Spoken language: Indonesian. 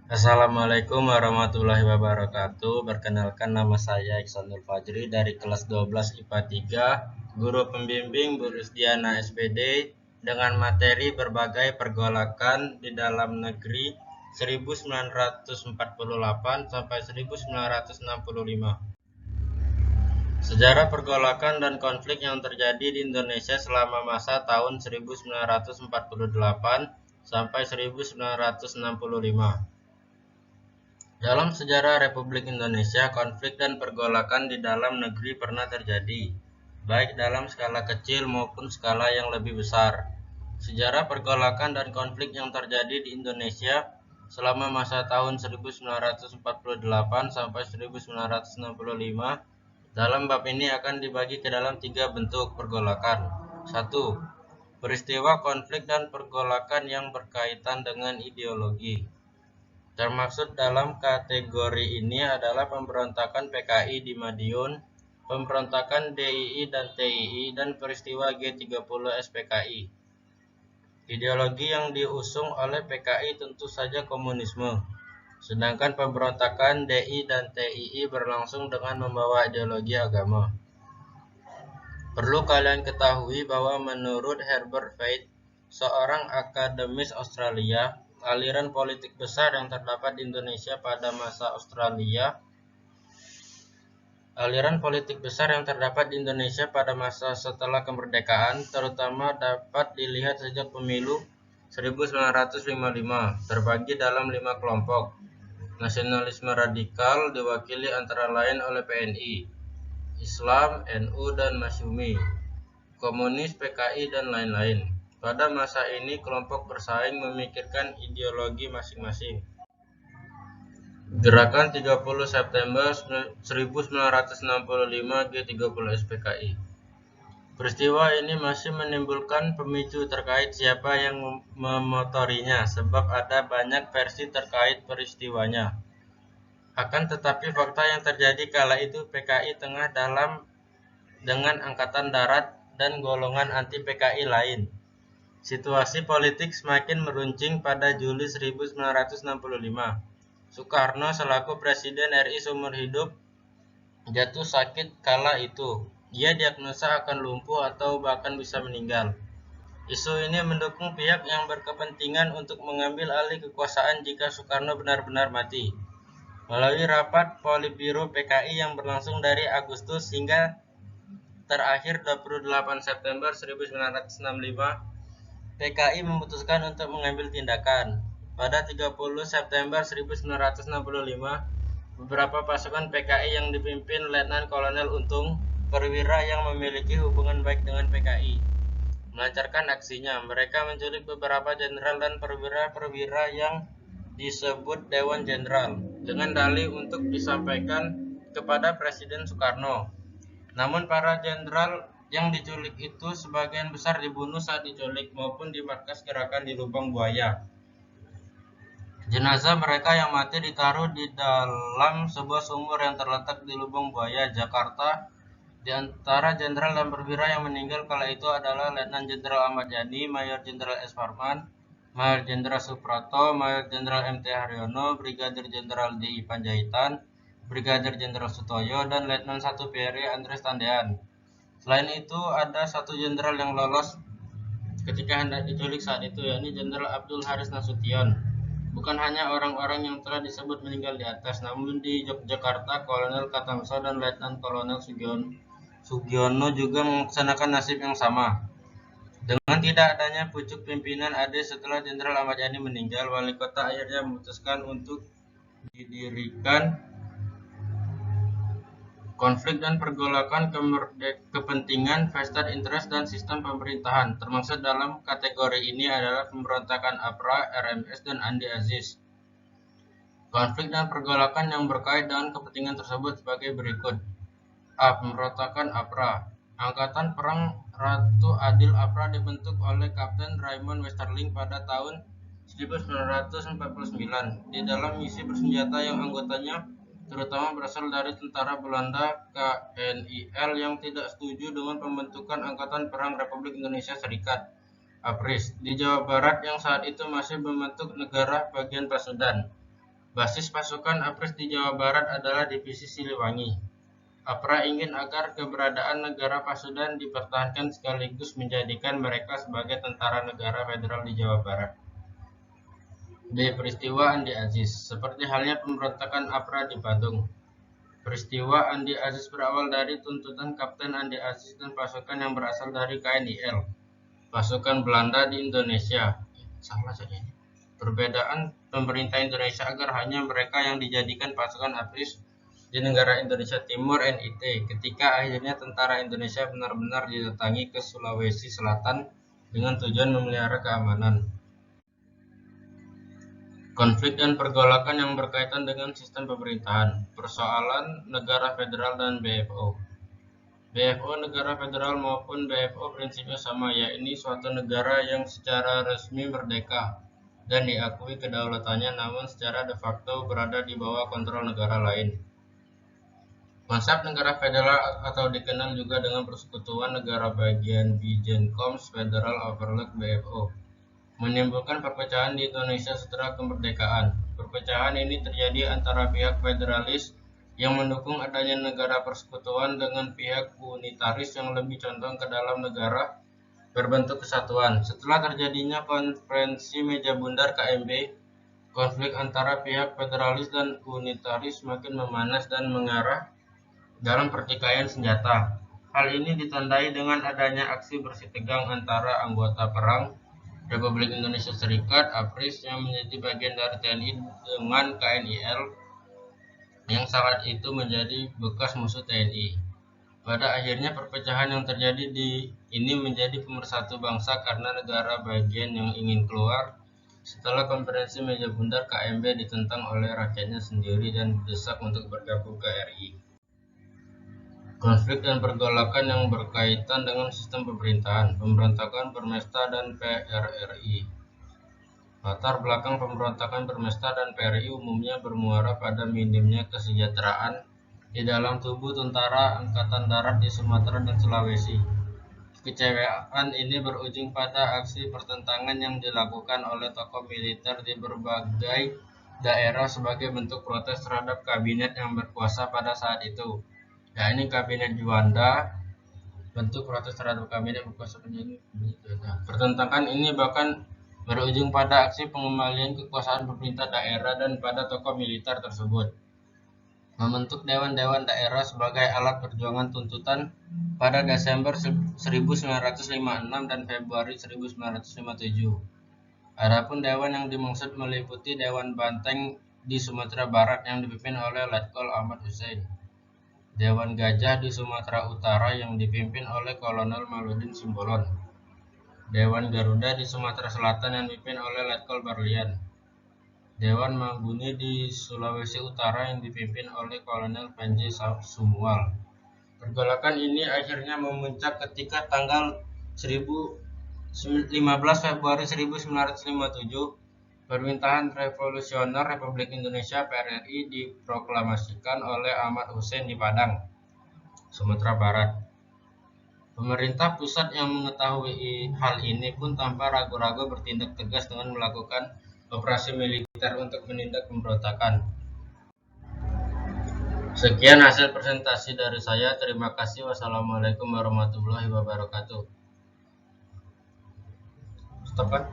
Assalamualaikum warahmatullahi wabarakatuh. Perkenalkan, nama saya Iksanul Fajri dari kelas 12 IPA 3, guru pembimbing Bu Rusdiana SPD, dengan materi berbagai pergolakan di dalam negeri 1948 sampai 1965. Sejarah pergolakan dan konflik yang terjadi di Indonesia selama masa tahun 1948 sampai 1965. Dalam sejarah Republik Indonesia, konflik dan pergolakan di dalam negeri pernah terjadi, baik dalam skala kecil maupun skala yang lebih besar. Sejarah pergolakan dan konflik yang terjadi di Indonesia selama masa tahun 1948 sampai 1965 dalam bab ini akan dibagi ke dalam 3 bentuk pergolakan. 1. Peristiwa konflik dan pergolakan yang berkaitan dengan ideologi. Termaksud dalam kategori ini adalah pemberontakan PKI di Madiun, pemberontakan DII dan TII, dan peristiwa G30 SPKI. Ideologi yang diusung oleh PKI tentu saja komunisme, sedangkan pemberontakan DI dan TII berlangsung dengan membawa ideologi agama. Perlu kalian ketahui bahwa menurut Herbert Feith, seorang akademis Australia, aliran politik besar yang terdapat di Indonesia pada masa setelah kemerdekaan, terutama dapat dilihat sejak pemilu 1955, terbagi dalam 5 kelompok. Nasionalisme radikal diwakili antara lain oleh PNI, Islam, NU, dan Masyumi, komunis, PKI, dan lain-lain. Pada masa ini, kelompok bersaing memikirkan ideologi masing-masing. Gerakan 30 September 1965 G30 SPKI. Peristiwa ini masih menimbulkan pemicu terkait siapa yang memotorinya, sebab ada banyak versi terkait peristiwanya. Akan tetapi fakta yang terjadi kala itu, PKI tengah dalam dengan Angkatan Darat dan golongan anti PKI lain. Situasi politik semakin meruncing pada Juli 1965. Soekarno selaku Presiden RI seumur hidup jatuh sakit kala itu. Dia diagnosa akan lumpuh atau bahkan bisa meninggal. Isu ini mendukung pihak yang berkepentingan untuk mengambil alih kekuasaan jika Soekarno benar-benar mati. Melalui rapat Politbiro PKI yang berlangsung dari Agustus hingga terakhir 28 September 1965, PKI memutuskan untuk mengambil tindakan. Pada 30 September 1965, beberapa pasukan PKI yang dipimpin Letnan Kolonel Untung, perwira yang memiliki hubungan baik dengan PKI, melancarkan aksinya. Mereka menculik beberapa jenderal dan perwira-perwira yang disebut Dewan Jenderal, dengan dalih untuk disampaikan kepada Presiden Soekarno. Namun para jenderal yang diculik itu sebagian besar dibunuh saat diculik maupun di markas gerakan di Lubang Buaya. Jenazah mereka yang mati ditaruh di dalam sebuah sumur yang terletak di Lubang Buaya, Jakarta. Di antara jenderal dan perwira yang meninggal kala itu adalah Letnan Jenderal Ahmad Yani, Mayor Jenderal S. Parman, Mayor Jenderal Suprapto, Mayor Jenderal MT Haryono, Brigadir Jenderal D.I. Panjaitan, Brigadir Jenderal Sutoyo, dan Letnan 1 PRI Andres Tandean. Selain itu, ada satu jenderal yang lolos ketika hendak diculik saat itu, yakni Jenderal Abdul Haris Nasution. Bukan hanya orang-orang yang telah disebut meninggal di atas, namun di Yogyakarta, Kolonel Katamso dan Letnan Kolonel Sugiono juga melaksanakan nasib yang sama. Dengan tidak adanya pucuk pimpinan AD setelah Jenderal Ahmad Yani meninggal, wali kota akhirnya memutuskan untuk didirikan konflik dan pergolakan kepentingan, vested interest, dan sistem pemerintahan. Termasuk dalam kategori ini adalah pemberontakan APRA, RMS, dan Andi Aziz. Konflik dan pergolakan yang berkait dengan kepentingan tersebut sebagai berikut. A. Pemberontakan APRA. Angkatan Perang Ratu Adil APRA dibentuk oleh Kapten Raymond Westerling pada tahun 1949. Di dalam misi bersenjata yang anggotanya terutama berasal dari tentara Belanda KNIL yang tidak setuju dengan pembentukan Angkatan Perang Republik Indonesia Serikat (APRIS) di Jawa Barat yang saat itu masih membentuk negara bagian Pasundan. Basis pasukan APRIS di Jawa Barat adalah Divisi Siliwangi. APRA ingin agar keberadaan negara Pasundan dipertahankan sekaligus menjadikan mereka sebagai tentara negara federal di Jawa Barat. B. Peristiwa Andi Aziz. Seperti halnya pemberontakan APRA di Badung, peristiwa Andi Aziz berawal dari tuntutan Kapten Andi Aziz dan pasukan yang berasal dari KNIL, pasukan Belanda di Indonesia. Salah saja ini. Perbedaan pemerintah Indonesia agar hanya mereka yang dijadikan pasukan APRIS di negara Indonesia Timur NIT, ketika akhirnya tentara Indonesia benar-benar didatangi ke Sulawesi Selatan dengan tujuan memelihara keamanan. Konflik dan pergolakan yang berkaitan dengan sistem pemerintahan, persoalan negara federal dan BFO. BFO negara federal maupun BFO prinsipnya sama, yaitu suatu negara yang secara resmi merdeka dan diakui kedaulatannya, namun secara de facto berada di bawah kontrol negara lain. Konsep negara federal atau dikenal juga dengan Persekutuan Negara Bagian Bijenkoms Federal Overlook BFO menimbulkan perpecahan di Indonesia setelah kemerdekaan. Perpecahan ini terjadi antara pihak federalis yang mendukung adanya negara persekutuan dengan pihak unitaris yang lebih condong ke dalam negara berbentuk kesatuan. Setelah terjadinya konferensi meja bundar KMB, konflik antara pihak federalis dan unitaris semakin memanas dan mengarah dalam pertikaian senjata. Hal ini ditandai dengan adanya aksi bersih tegang antara anggota perang Republik Indonesia Serikat (APRIS) yang menjadi bagian dari TNI dengan KNIL yang saat itu menjadi bekas musuh TNI. Pada akhirnya perpecahan yang terjadi ini menjadi pemersatu bangsa karena negara bagian yang ingin keluar setelah konferensi meja bundar KMB ditentang oleh rakyatnya sendiri dan didesak untuk bergabung ke RI. Konflik dan pergolakan yang berkaitan dengan sistem pemerintahan, pemberontakan Permesta dan PRRI. Latar belakang pemberontakan Permesta dan PRRI umumnya bermuara pada minimnya kesejahteraan di dalam tubuh tentara Angkatan Darat di Sumatera dan Sulawesi. Kekecewaan ini berujung pada aksi pertentangan yang dilakukan oleh tokoh militer di berbagai daerah sebagai bentuk protes terhadap kabinet yang berkuasa pada saat itu. Ini Kabinet Juanda, bentuk protes terhadap kabinet berkuasa menjadi pertentangan ini bahkan berujung pada aksi pengembalian kekuasaan pemerintah daerah dan pada tokoh militer tersebut membentuk dewan-dewan daerah sebagai alat perjuangan tuntutan pada Desember 1956 dan Februari 1957. Adapun dewan yang dimaksud meliputi Dewan Banteng di Sumatera Barat yang dipimpin oleh Letkol Ahmad Hussein, Dewan Gajah di Sumatera Utara yang dipimpin oleh Kolonel Maludin Simbolon, Dewan Garuda di Sumatera Selatan yang dipimpin oleh Letkol Barlian, Dewan Manguni di Sulawesi Utara yang dipimpin oleh Kolonel Panji Sumual. Pergolakan ini akhirnya memuncak ketika tanggal 15 Februari 1957, Pemerintahan Revolusioner Republik Indonesia (PRRI) diproklamasikan oleh Ahmad Hussein di Padang, Sumatera Barat. Pemerintah pusat yang mengetahui hal ini pun tanpa ragu-ragu bertindak tegas dengan melakukan operasi militer untuk menindak pemberontakan. Sekian hasil presentasi dari saya. Terima kasih. Wassalamualaikum warahmatullahi wabarakatuh. Stop kan?